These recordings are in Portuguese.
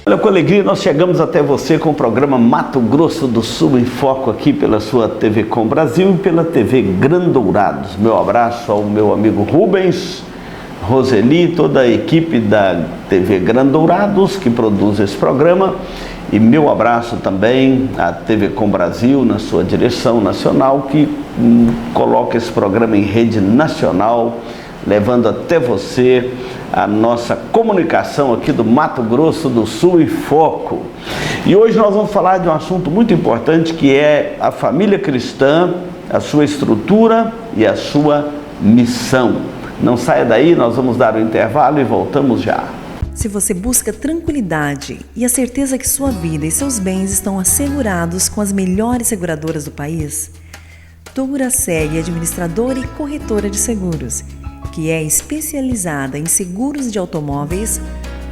Olha, com alegria nós chegamos até você com o programa Mato Grosso do Sul em Foco aqui pela sua TV Com Brasil e pela TV Grandourados. Meu abraço ao meu amigo Rubens, Roseli, toda a equipe da TV Grandourados que produz esse programa, e meu abraço também à TV Com Brasil na sua direção nacional que coloca esse programa em rede nacional, levando até você a nossa comunicação aqui do Mato Grosso do Sul em Foco. E hoje nós vamos falar de um assunto muito importante que é a família cristã, a sua estrutura e a sua missão. Não saia daí, nós vamos dar um intervalo e voltamos já. Se você busca tranquilidade e a certeza que sua vida e seus bens estão assegurados com as melhores seguradoras do país, Duraceg é administradora e corretora de seguros, que é especializada em seguros de automóveis,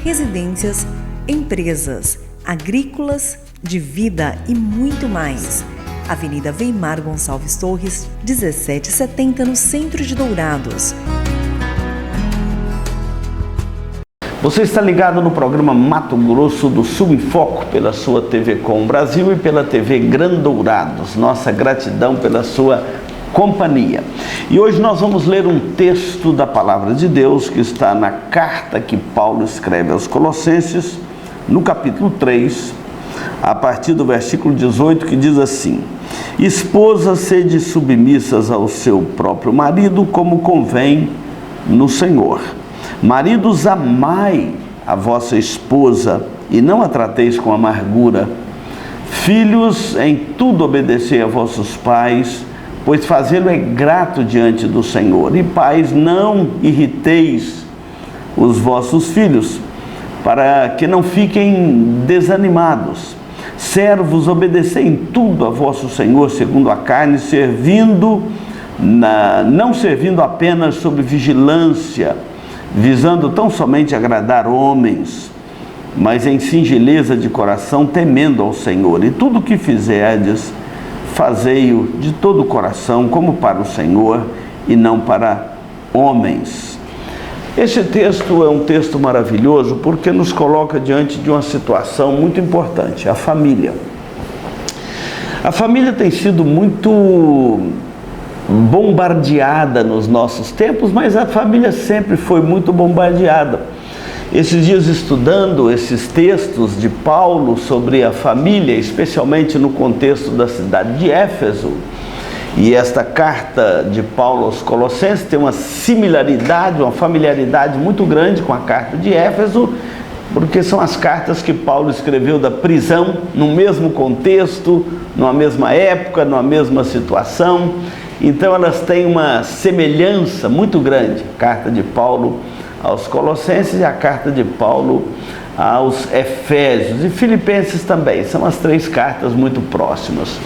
residências, empresas, agrícolas, de vida e muito mais. Avenida Weimar Gonçalves Torres, 1770, no centro de Dourados. Você está ligado no programa Mato Grosso do Sul em Foco pela sua TV Com Brasil e pela TV Grandourados. Nossa gratidão pela sua companhia. E hoje nós vamos ler um texto da Palavra de Deus que está na carta que Paulo escreve aos Colossenses, no capítulo 3, a partir do versículo 18, que diz assim: Esposas, sede submissas ao seu próprio marido, como convém no Senhor. Maridos, amai a vossa esposa e não a trateis com amargura. Filhos, em tudo obedecei a vossos pais, pois fazê-lo é grato diante do Senhor. E pais, não irriteis os vossos filhos, para que não fiquem desanimados. Servos, obedecei em tudo a vosso Senhor segundo a carne, não servindo apenas sob vigilância, visando tão somente agradar homens, mas em singeleza de coração, temendo ao Senhor. E tudo o que fizerdes, fazei-o de todo o coração, como para o Senhor e não para homens. Esse texto é um texto maravilhoso porque nos coloca diante de uma situação muito importante, a família. A família tem sido muito bombardeada nos nossos tempos, mas a família sempre foi muito bombardeada. Esses dias, estudando esses textos de Paulo sobre a família, especialmente no contexto da cidade de Éfeso, e esta carta de Paulo aos Colossenses tem uma similaridade, uma familiaridade muito grande com a carta de Éfeso, porque são as cartas que Paulo escreveu da prisão, no mesmo contexto, numa mesma época, numa mesma situação. Então elas têm uma semelhança muito grande, a carta de Paulo aos Colossenses e a carta de Paulo aos Efésios e Filipenses também, são as três cartas muito próximas.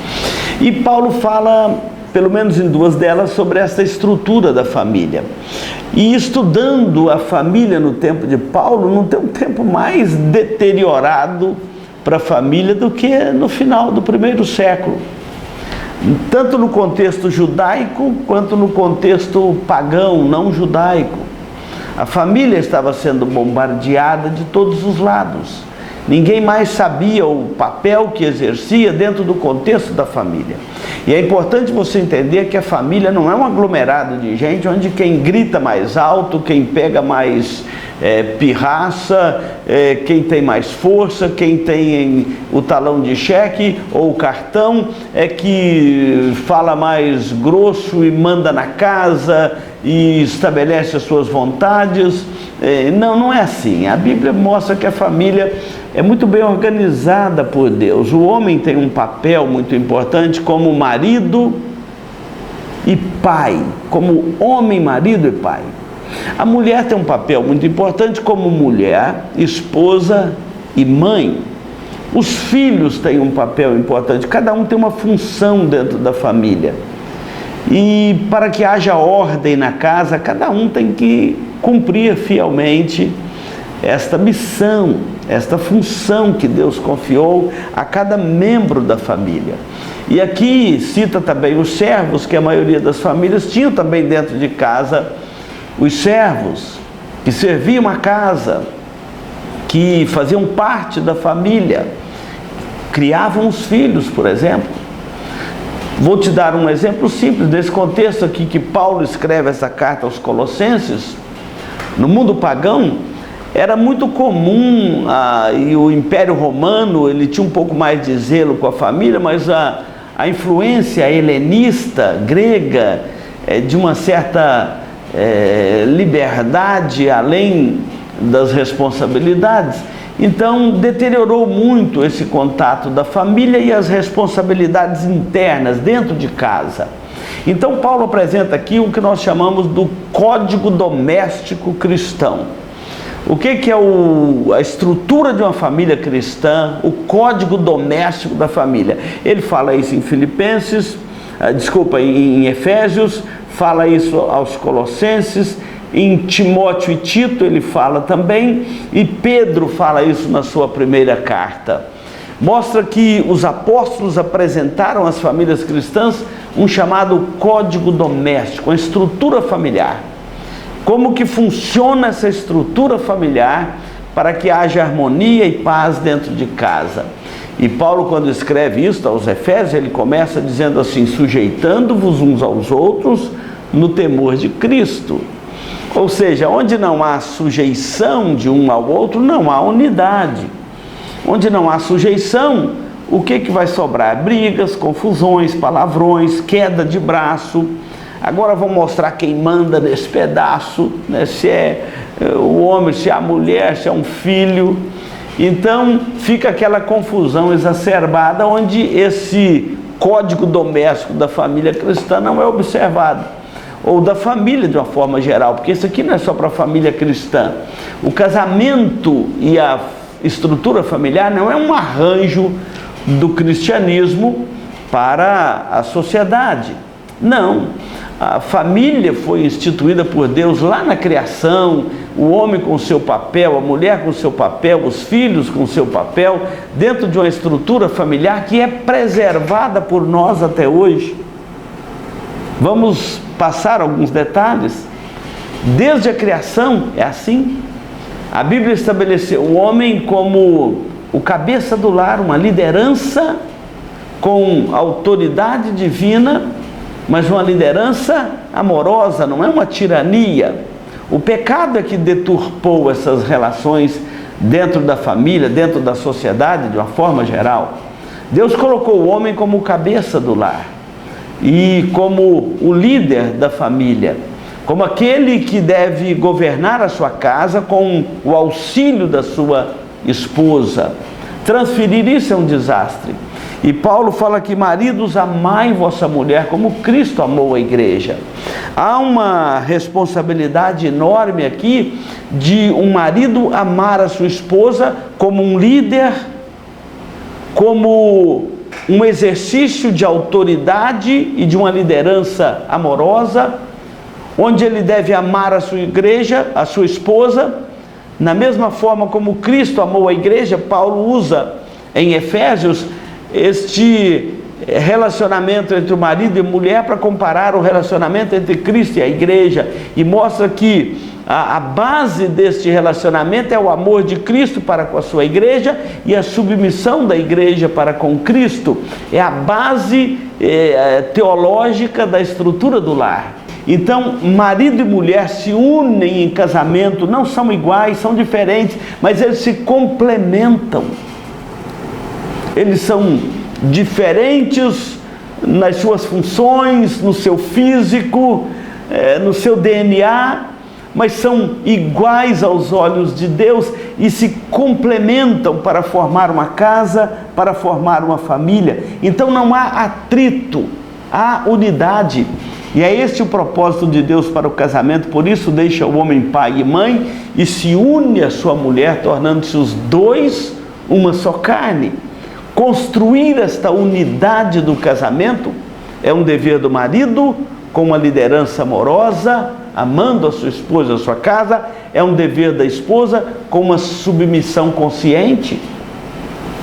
E Paulo fala, pelo menos em duas delas, sobre essa estrutura da família. E estudando a família no tempo de Paulo, não tem um tempo mais deteriorado para a família do que no final do primeiro século. Tanto no contexto judaico, quanto no contexto pagão, não judaico. A família estava sendo bombardeada de todos os lados. Ninguém mais sabia o papel que exercia dentro do contexto da família. E é importante você entender que a família não é um aglomerado de gente onde quem grita mais alto, quem pega mais pirraça, quem tem mais força, quem tem o talão de cheque ou o cartão é que fala mais grosso e manda na casa e estabelece as suas vontades. Não é assim. A Bíblia mostra que a família é muito bem organizada por Deus. O homem tem um papel muito importante como marido e pai, como homem, marido e pai. A mulher tem um papel muito importante como mulher, esposa e mãe. Os filhos têm um papel importante, cada um tem uma função dentro da família. E para que haja ordem na casa, cada um tem que cumprir fielmente esta missão, esta função que Deus confiou a cada membro da família. E aqui cita também os servos, que a maioria das famílias tinham também dentro de casa os servos que serviam a casa. que faziam parte da família, criavam os filhos, por exemplo. Vou te dar um exemplo simples desse contexto aqui que Paulo escreve essa carta aos Colossenses. No mundo pagão, era muito comum, e o Império Romano, ele tinha um pouco mais de zelo com a família, mas a influência helenista, grega, de uma certa liberdade além das responsabilidades, então deteriorou muito esse contato da família e as responsabilidades internas dentro de casa. Então Paulo apresenta aqui o que nós chamamos do código doméstico cristão. O que é a estrutura de uma família cristã, o código doméstico da família? Ele fala isso em em Efésios, fala isso aos Colossenses, em Timóteo e Tito ele fala também, e Pedro fala isso na sua primeira carta. Mostra que os apóstolos apresentaram às famílias cristãs um chamado código doméstico, uma estrutura familiar. Como que funciona essa estrutura familiar para que haja harmonia e paz dentro de casa? E Paulo, quando escreve isso aos Efésios, ele começa dizendo assim: sujeitando-vos uns aos outros no temor de Cristo. Ou seja, onde não há sujeição de um ao outro, não há unidade. Onde não há sujeição, o que vai sobrar? Brigas, confusões, palavrões, queda de braço. Agora vamos mostrar quem manda nesse pedaço, né? Se é o homem, se é a mulher, se é um filho. Então fica aquela confusão exacerbada onde esse código doméstico da família cristã não é observado. Ou da família de uma forma geral, porque isso aqui não é só para a família cristã. O casamento e a estrutura familiar não é um arranjo do cristianismo para a sociedade. Não. A família foi instituída por Deus lá na criação, o homem com o seu papel, a mulher com o seu papel, os filhos com o seu papel, dentro de uma estrutura familiar que é preservada por nós até hoje. Vamos passar alguns detalhes. Desde a criação é assim. A Bíblia estabeleceu o homem como o cabeça do lar, uma liderança com autoridade divina, mas uma liderança amorosa, não é uma tirania. O pecado é que deturpou essas relações dentro da família, dentro da sociedade, de uma forma geral. Deus colocou o homem como o cabeça do lar e como o líder da família, como aquele que deve governar a sua casa com o auxílio da sua esposa. Transferir isso é um desastre. E Paulo fala que: maridos, amai vossa mulher como Cristo amou a igreja. Há uma responsabilidade enorme aqui de um marido amar a sua esposa como um líder, como um exercício de autoridade e de uma liderança amorosa, onde ele deve amar a sua igreja, a sua esposa, na mesma forma como Cristo amou a igreja. Paulo usa em Efésios este relacionamento entre o marido e mulher para comparar o relacionamento entre Cristo e a igreja, e mostra que a base deste relacionamento é o amor de Cristo para com a sua igreja e a submissão da igreja para com Cristo. É a base teológica da estrutura do lar. Então, marido e mulher se unem em casamento, não são iguais, são diferentes, mas eles se complementam. Eles são diferentes nas suas funções, no seu físico, no seu DNA, mas são iguais aos olhos de Deus e se complementam para formar uma casa, para formar uma família. Então não há atrito, há unidade. E é este o propósito de Deus para o casamento. Por isso deixa o homem pai e mãe e se une à sua mulher, tornando-se os dois uma só carne. Construir esta unidade do casamento é um dever do marido, com uma liderança amorosa, amando a sua esposa, a sua casa. É um dever da esposa, com uma submissão consciente,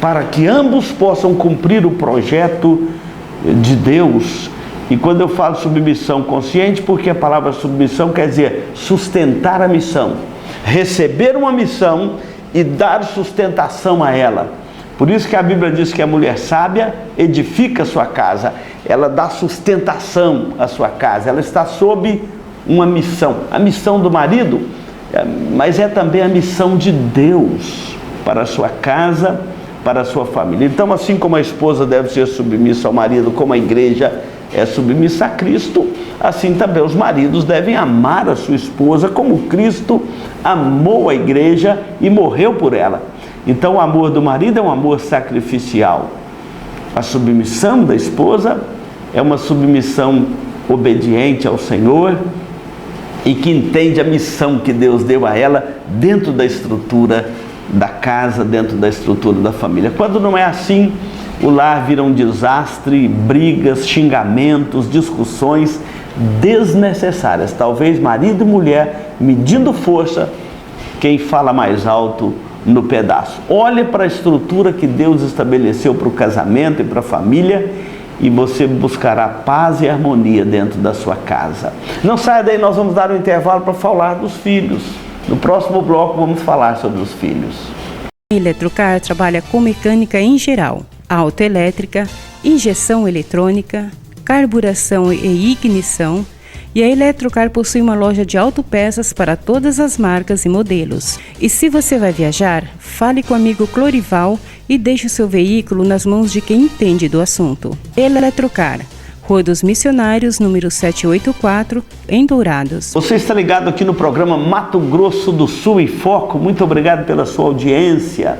para que ambos possam cumprir o projeto de Deus. E quando eu falo submissão consciente, porque a palavra submissão quer dizer sustentar a missão, receber uma missão e dar sustentação a ela. Por isso que a Bíblia diz que a mulher sábia edifica a sua casa, ela dá sustentação à sua casa, ela está sob uma missão, a missão do marido, mas é também a missão de Deus para a sua casa, para a sua família. Então, assim como a esposa deve ser submissa ao marido, como a igreja é submissa a Cristo, assim também os maridos devem amar a sua esposa como Cristo amou a igreja e morreu por ela. Então, o amor do marido é um amor sacrificial. A submissão da esposa é uma submissão obediente ao Senhor e que entende a missão que Deus deu a ela dentro da estrutura da casa, dentro da estrutura da família. Quando não é assim, o lar vira um desastre, brigas, xingamentos, discussões desnecessárias. Talvez marido e mulher medindo força, quem fala mais alto no pedaço. Olhe para a estrutura que Deus estabeleceu para o casamento e para a família e você buscará paz e harmonia dentro da sua casa. Não saia daí, nós vamos dar um intervalo para falar dos filhos. No próximo bloco vamos falar sobre os filhos. A Eletrocar trabalha com mecânica em geral, autoelétrica, injeção eletrônica, carburação e ignição, e a Eletrocar possui uma loja de autopeças para todas as marcas e modelos. E se você vai viajar, fale com o amigo Clorival e deixe o seu veículo nas mãos de quem entende do assunto. Eletrocar, Rua dos Missionários, número 784, em Dourados. Você está ligado aqui no programa Mato Grosso do Sul em Foco. Muito obrigado pela sua audiência.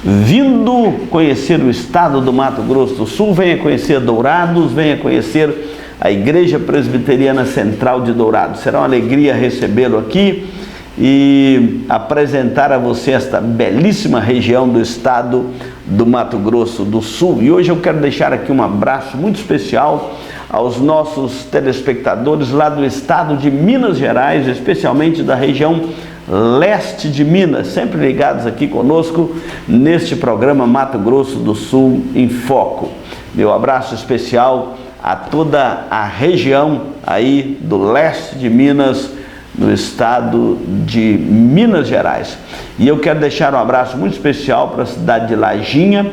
Vindo conhecer o estado do Mato Grosso do Sul, venha conhecer Dourados, venha conhecer a Igreja Presbiteriana Central de Dourados. Será uma alegria recebê-lo aqui e apresentar a você esta belíssima região do estado do Mato Grosso do Sul. E hoje eu quero deixar aqui um abraço muito especial aos nossos telespectadores lá do estado de Minas Gerais, especialmente da região leste de Minas, sempre ligados aqui conosco neste programa Mato Grosso do Sul em Foco. Meu abraço especial a toda a região aí do leste de Minas, no estado de Minas Gerais. E eu quero deixar um abraço muito especial para a cidade de Lajinha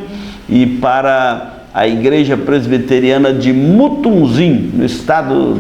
e para a Igreja Presbiteriana de Mutunzim, no estado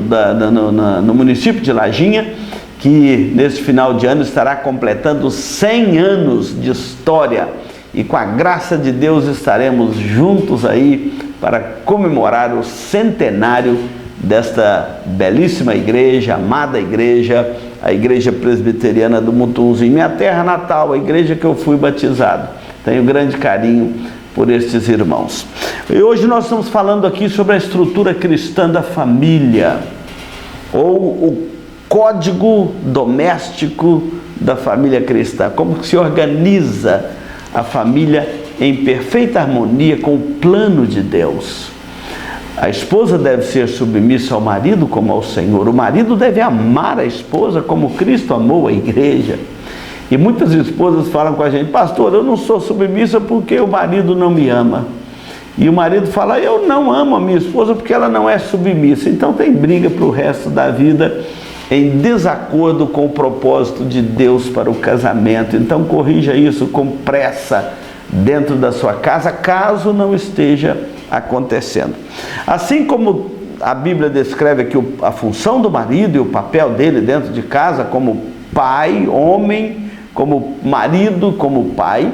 no município de Lajinha, que nesse final de ano estará completando 100 anos de história. E com a graça de Deus estaremos juntos aí para comemorar o centenário desta belíssima igreja, amada igreja, a Igreja Presbiteriana do Mutunzim, minha terra natal, a igreja que eu fui batizado. Tenho grande carinho por estes irmãos. E hoje nós estamos falando aqui sobre a estrutura cristã da família, ou o código doméstico da família cristã, como se organiza a família em perfeita harmonia com o plano de Deus. A esposa deve ser submissa ao marido como ao Senhor. O marido deve amar a esposa como Cristo amou a igreja. E muitas esposas falam com a gente: pastor, eu não sou submissa porque o marido não me ama. E o marido fala: eu não amo a minha esposa porque ela não é submissa. Então tem briga para o resto da vida, em desacordo com o propósito de Deus para o casamento. Então corrija isso com pressa dentro da sua casa, caso não esteja acontecendo. Assim como a Bíblia descreve aqui a função do marido e o papel dele dentro de casa como pai, homem, como marido, como pai,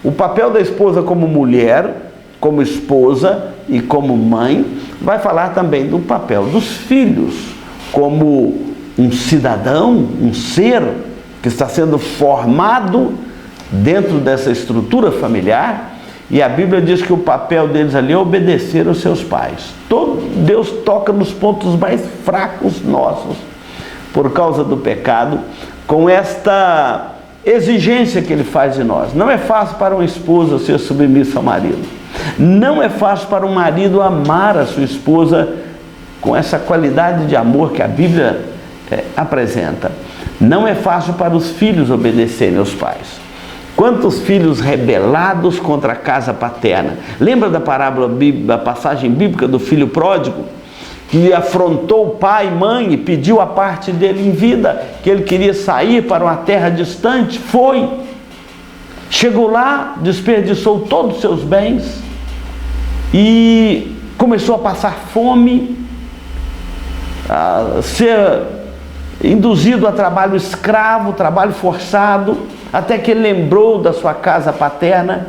o papel da esposa como mulher, como esposa e como mãe, vai falar também do papel dos filhos como um cidadão, um ser que está sendo formado dentro dessa estrutura familiar. E a Bíblia diz que o papel deles ali é obedecer aos seus pais. Deus toca nos pontos mais fracos nossos por causa do pecado, com esta exigência que ele faz de nós. Não é fácil para uma esposa ser submissa ao marido. Não é fácil para um marido amar a sua esposa com essa qualidade de amor que a Bíblia apresenta. Não é fácil para os filhos obedecerem aos pais. Quantos filhos rebelados contra a casa paterna. Lembra da parábola, da passagem bíblica do filho pródigo, que afrontou pai e mãe e pediu a parte dele em vida, que ele queria sair para uma terra distante? Foi. Chegou lá, desperdiçou todos os seus bens e começou a passar fome, a ser induzido a trabalho escravo, trabalho forçado, até que ele lembrou da sua casa paterna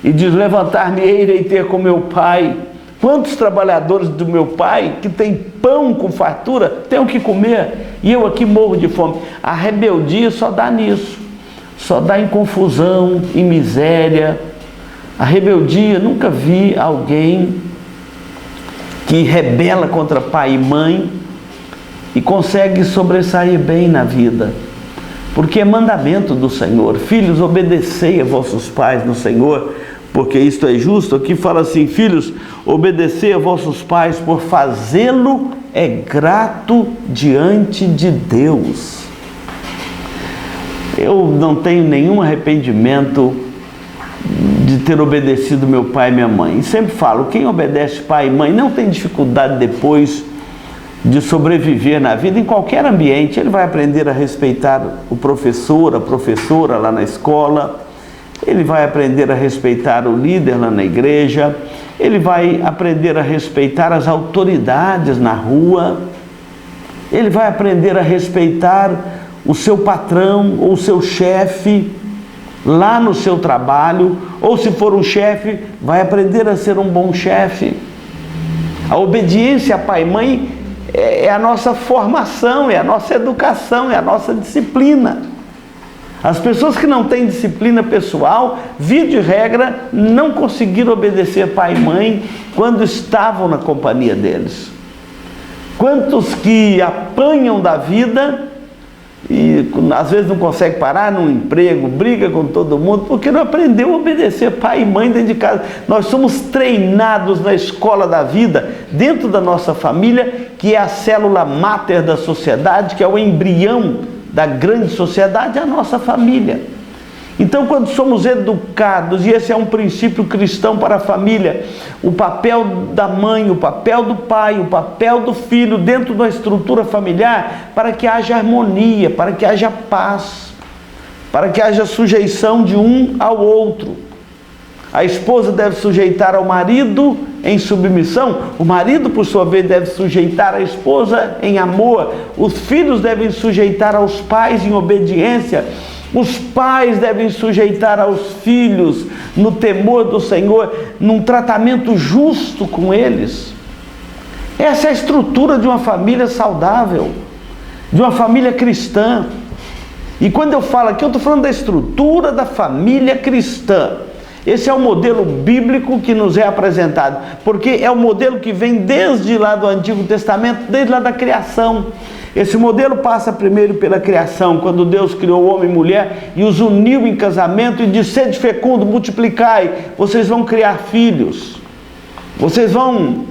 e diz: levantar-me-ei, irei ter com meu pai. Quantos trabalhadores do meu pai que tem pão com fartura têm o que comer e eu aqui morro de fome? A rebeldia só dá nisso, só dá em confusão, em miséria. A rebeldia, nunca vi alguém que rebela contra pai e mãe e consegue sobressair bem na vida, porque é mandamento do Senhor: filhos, obedecei a vossos pais no Senhor, porque isto é justo. Aqui fala assim: filhos, obedecei a vossos pais, por fazê-lo é grato diante de Deus. Eu não tenho nenhum arrependimento de ter obedecido meu pai e minha mãe. E sempre falo: quem obedece pai e mãe não tem dificuldade depois de sobreviver na vida, em qualquer ambiente. Ele vai aprender a respeitar o professor, a professora lá na escola, ele vai aprender a respeitar o líder lá na igreja, ele vai aprender a respeitar as autoridades na rua, ele vai aprender a respeitar o seu patrão ou o seu chefe lá no seu trabalho, ou se for um chefe, vai aprender a ser um bom chefe. A obediência a pai e mãe é a nossa formação, é a nossa educação, é a nossa disciplina. As pessoas que não têm disciplina pessoal, via de regra, não conseguiram obedecer pai e mãe quando estavam na companhia deles. Quantos que apanham da vida e às vezes não consegue parar num emprego, briga com todo mundo, porque não aprendeu a obedecer pai e mãe dentro de casa. Nós somos treinados na escola da vida, dentro da nossa família, que é a célula máter da sociedade, que é o embrião da grande sociedade, é a nossa família. Então, quando somos educados, e esse é um princípio cristão para a família, o papel da mãe, o papel do pai, o papel do filho dentro da estrutura familiar, para que haja harmonia, para que haja paz, para que haja sujeição de um ao outro. A esposa deve sujeitar ao marido em submissão, o marido, por sua vez, deve sujeitar a esposa em amor, os filhos devem sujeitar aos pais em obediência, os pais devem sujeitar aos filhos no temor do Senhor, num tratamento justo com eles. Essa é a estrutura de uma família saudável, de uma família cristã. E quando eu falo aqui, eu estou falando da estrutura da família cristã. Esse é o modelo bíblico que nos é apresentado, porque é o modelo que vem desde lá do Antigo Testamento, desde lá da criação. Esse modelo passa primeiro pela criação, quando Deus criou o homem e mulher e os uniu em casamento e disse: sede fecundo, multiplicai, vocês vão criar filhos, vocês vão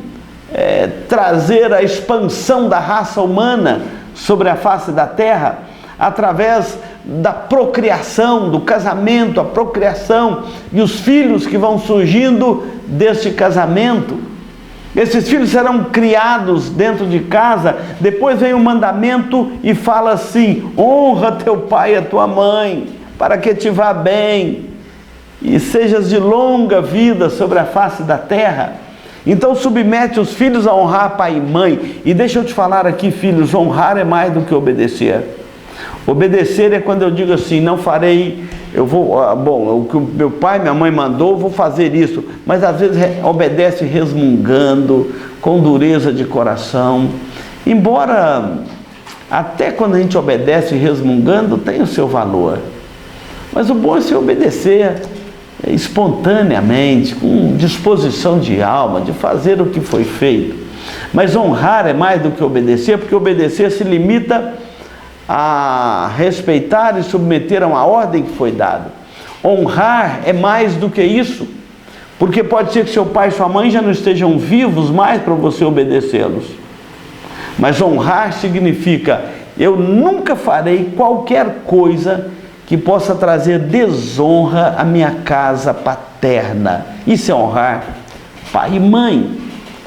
trazer a expansão da raça humana sobre a face da terra, através da procriação, do casamento, a procriação e os filhos que vão surgindo deste casamento. Esses filhos serão criados dentro de casa. Depois vem o mandamento e fala assim: honra teu pai e a tua mãe, para que te vá bem e sejas de longa vida sobre a face da terra. Então submete os filhos a honrar pai e mãe. E deixa eu te falar aqui, filhos, honrar é mais do que obedecer. Obedecer é quando eu digo assim: não farei, eu vou, o que o meu pai e minha mãe mandou, vou fazer isso. Mas às vezes obedece resmungando, com dureza de coração. Embora até quando a gente obedece resmungando, tem o seu valor. Mas o bom é se obedecer espontaneamente, com disposição de alma, de fazer o que foi feito. Mas honrar é mais do que obedecer, porque obedecer se limita a respeitar e submeter a uma ordem que foi dada. Honrar é mais do que isso, porque pode ser que seu pai e sua mãe já não estejam vivos mais para você obedecê-los. Mas honrar significa: eu nunca farei qualquer coisa que possa trazer desonra à minha casa paterna. Isso é honrar pai e mãe.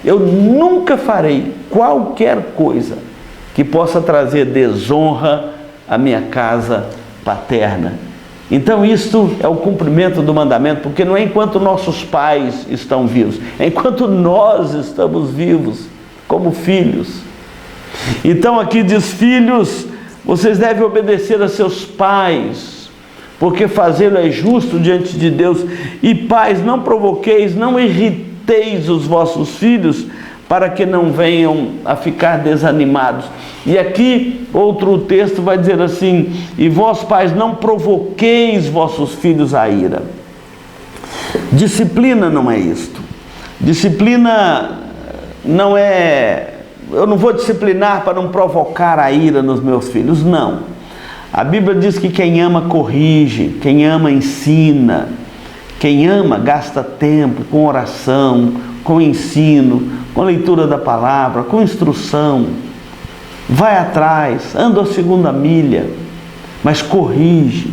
Eu nunca farei qualquer coisa que possa trazer desonra à minha casa paterna. Então isto é o cumprimento do mandamento, porque não é enquanto nossos pais estão vivos, é enquanto nós estamos vivos como filhos. Então aqui diz: filhos, vocês devem obedecer a seus pais, porque fazê-lo é justo diante de Deus. E pais, não provoqueis, não irriteis os vossos filhos, para que não venham a ficar desanimados. E aqui outro texto vai dizer assim: e vós pais, não provoqueis vossos filhos à ira. Disciplina não é isto. Disciplina não é... eu não vou disciplinar para não provocar a ira nos meus filhos, não. A Bíblia diz que quem ama corrige, quem ama ensina, quem ama gasta tempo com oração, com ensino, com leitura da palavra, com instrução. Vai atrás, anda a segunda milha, mas corrige.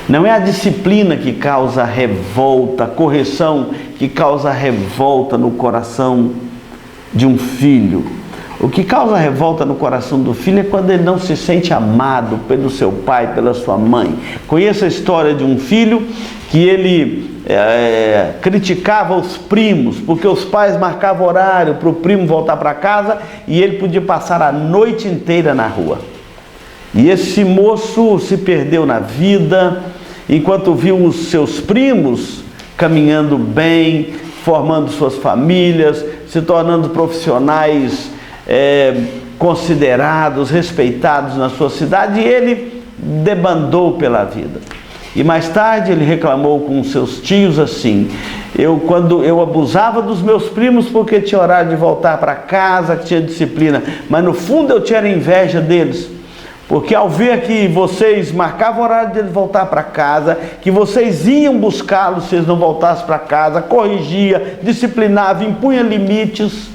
Não é a disciplina que causa revolta, a correção que causa revolta no coração de um filho. O que causa revolta no coração do filho é quando ele não se sente amado pelo seu pai, pela sua mãe. Conheço a história de um filho que ele criticava os primos, porque os pais marcavam horário para o primo voltar para casa e ele podia passar a noite inteira na rua. E esse moço se perdeu na vida, enquanto viu os seus primos caminhando bem, formando suas famílias, se tornando profissionais considerados, respeitados na sua cidade, e ele debandou pela vida. E mais tarde ele reclamou com seus tios assim: quando eu abusava dos meus primos porque tinha horário de voltar para casa, que tinha disciplina, mas no fundo eu tinha inveja deles, porque ao ver que vocês marcavam o horário de ele voltar para casa, que vocês iam buscá-los se eles não voltassem para casa, corrigia, disciplinava, impunha limites.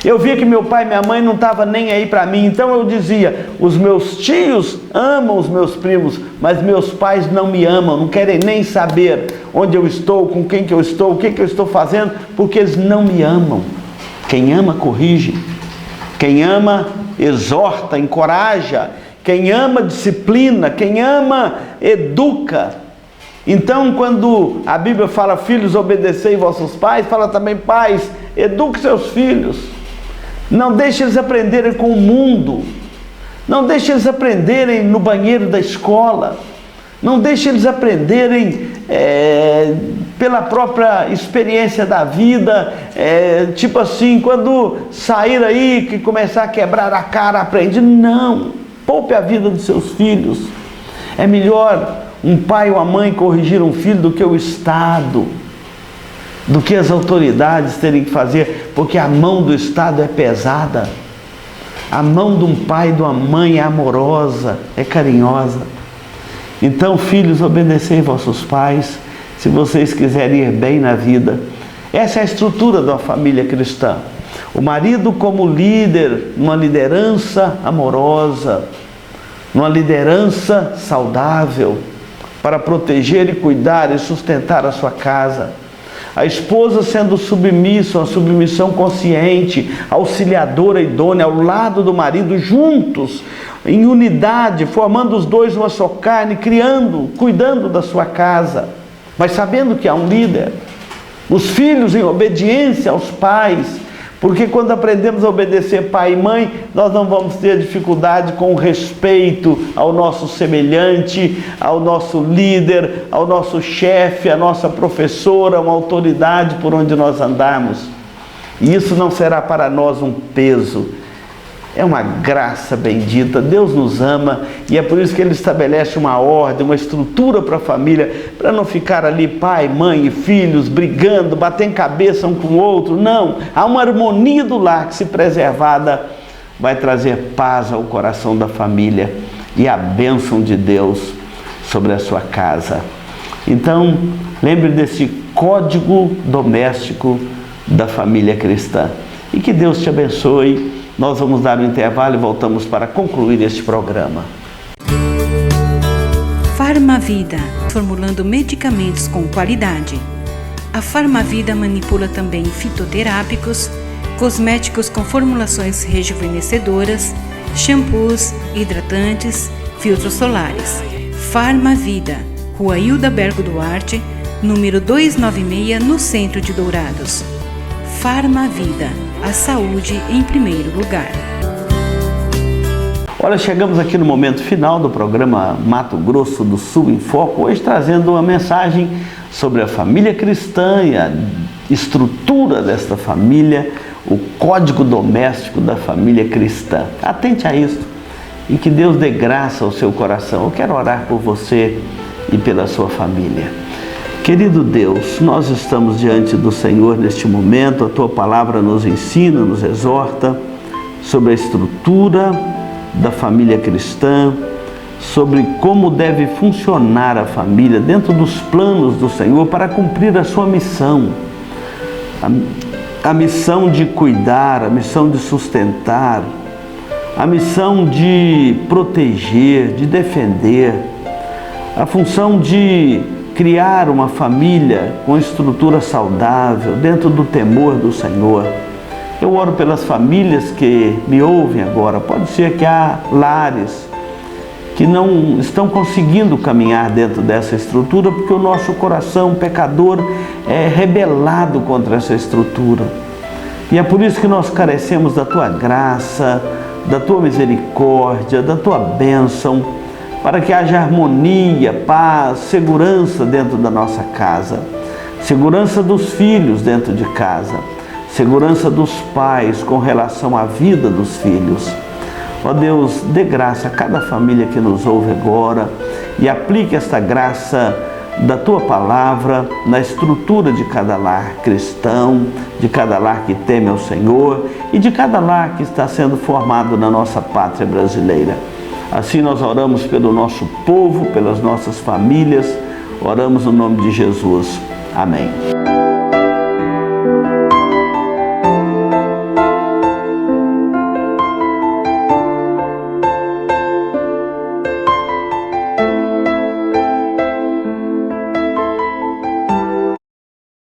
Eu via que meu pai e minha mãe não estavam nem aí para mim, então eu dizia: os meus tios amam os meus primos, mas meus pais não me amam, não querem nem saber onde eu estou, com quem que eu estou, o que eu estou fazendo, porque eles não me amam. Quem ama, corrige. Quem ama, exorta, encoraja. Quem ama, disciplina. Quem ama, educa. Então, quando a Bíblia fala: filhos, obedecei vossos pais, fala também: pais, eduque seus filhos. Não deixe eles aprenderem com o mundo. Não deixe eles aprenderem no banheiro da escola. Não deixe eles aprenderem pela própria experiência da vida. Tipo assim, quando sair aí, que começar a quebrar a cara, aprende. Não. Poupe a vida dos seus filhos. É melhor um pai ou a mãe corrigir um filho do que o Estado, do que as autoridades terem que fazer, porque a mão do Estado é pesada. A mão de um pai e de uma mãe é amorosa, é carinhosa. Então, filhos, obedecei vossos pais, se vocês quiserem ir bem na vida. Essa é a estrutura de uma família cristã. O marido como líder, numa liderança amorosa, numa liderança saudável, para proteger e cuidar e sustentar a sua casa. A esposa sendo submissa, uma submissão consciente, auxiliadora idônea, ao lado do marido, juntos, em unidade, formando os dois uma só carne, criando, cuidando da sua casa, mas sabendo que há um líder. Os filhos em obediência aos pais, porque quando aprendemos a obedecer pai e mãe, nós não vamos ter dificuldade com o respeito ao nosso semelhante, ao nosso líder, ao nosso chefe, à nossa professora, uma autoridade por onde nós andarmos. E isso não será para nós um peso. É uma graça bendita. Deus nos ama e é por isso que Ele estabelece uma ordem, uma estrutura para a família, para não ficar ali pai, mãe e filhos brigando, batendo cabeça um com o outro. Não, há uma harmonia do lar que, se preservada, vai trazer paz ao coração da família e a bênção de Deus sobre a sua casa. Então, lembre desse código doméstico da família cristã. E que Deus te abençoe. Nós vamos dar um intervalo e voltamos para concluir este programa. Farmavida, formulando medicamentos com qualidade. A Farmavida manipula também fitoterápicos, cosméticos com formulações rejuvenescedoras, shampoos, hidratantes, filtros solares. Farmavida, Rua Hilda Bergo Duarte, número 296, no centro de Dourados. Farmavida, a saúde em primeiro lugar. Olha, chegamos aqui no momento final do programa Mato Grosso do Sul em Foco, hoje trazendo uma mensagem sobre a família cristã e a estrutura desta família, o código doméstico da família cristã. Atente a isso e que Deus dê graça ao seu coração. Eu quero orar por você e pela sua família. Querido Deus, nós estamos diante do Senhor neste momento, a Tua palavra nos ensina, nos exorta sobre a estrutura da família cristã, sobre como deve funcionar a família dentro dos planos do Senhor para cumprir a sua missão. A missão de cuidar, a missão de sustentar, a missão de proteger, de defender, a função de criar uma família com estrutura saudável, dentro do temor do Senhor. Eu oro pelas famílias que me ouvem agora. Pode ser que há lares que não estão conseguindo caminhar dentro dessa estrutura porque o nosso coração pecador é rebelado contra essa estrutura. E é por isso que nós carecemos da Tua graça, da Tua misericórdia, da Tua bênção, para que haja harmonia, paz, segurança dentro da nossa casa, segurança dos filhos dentro de casa, segurança dos pais com relação à vida dos filhos. Ó Deus, dê graça a cada família que nos ouve agora e aplique esta graça da Tua palavra na estrutura de cada lar cristão, de cada lar que teme ao Senhor e de cada lar que está sendo formado na nossa pátria brasileira. Assim nós oramos pelo nosso povo, pelas nossas famílias, oramos no nome de Jesus. Amém.